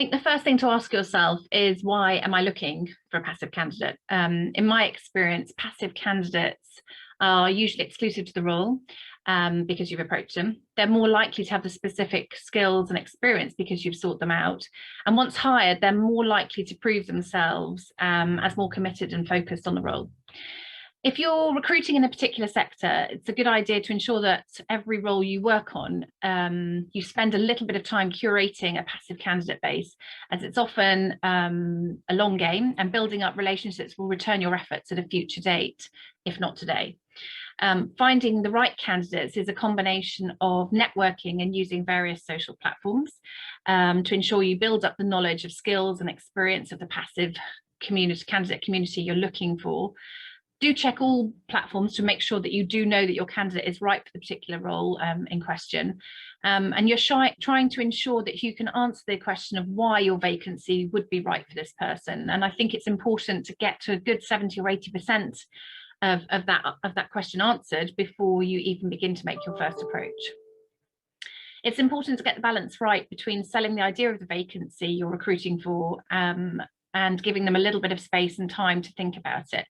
think the first thing to ask yourself is, why am I looking for a passive candidate? In my experience, passive candidates are usually exclusive to the role because you've approached them. They're more likely to have the specific skills and experience because you've sought them out. And once hired, they're more likely to prove themselves as more committed and focused on the role. If you're recruiting in a particular sector, it's a good idea to ensure that every role you work on, you spend a little bit of time curating a passive candidate base, as it's often a long game, and building up relationships will return your efforts at a future date, if not today. Finding the right candidates is a combination of networking and using various social platforms to ensure you build up the knowledge of skills and experience of the passive candidate community you're looking for. Do check all platforms to make sure that you do know that your candidate is right for the particular role in question. And you're trying to ensure that you can answer the question of why your vacancy would be right for this person. And I think it's important to get to a good 70 or 80% of that question answered before you even begin to make your first approach. It's important to get the balance right between selling the idea of the vacancy you're recruiting for and giving them a little bit of space and time to think about it.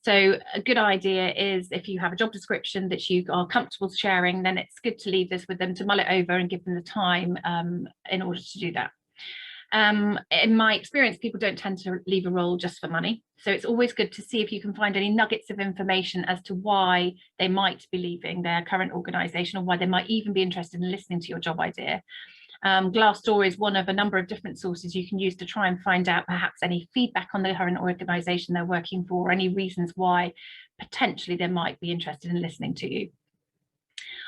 So a good idea is, if you have a job description that you are comfortable sharing, then it's good to leave this with them to mull it over and give them the time in order to do that. In my experience, people don't tend to leave a role just for money. So it's always good to see if you can find any nuggets of information as to why they might be leaving their current organisation, or why they might even be interested in listening to your job idea. Glassdoor is one of a number of different sources you can use to try and find out perhaps any feedback on the current organisation they're working for, or any reasons why potentially they might be interested in listening to you.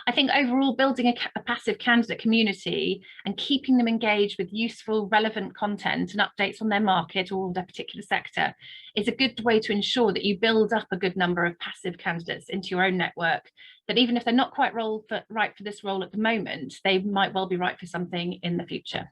I think overall, building a passive candidate community and keeping them engaged with useful, relevant content and updates on their market or their particular sector is a good way to ensure that you build up a good number of passive candidates into your own network, that even if they're not quite right for this role at the moment, they might well be right for something in the future.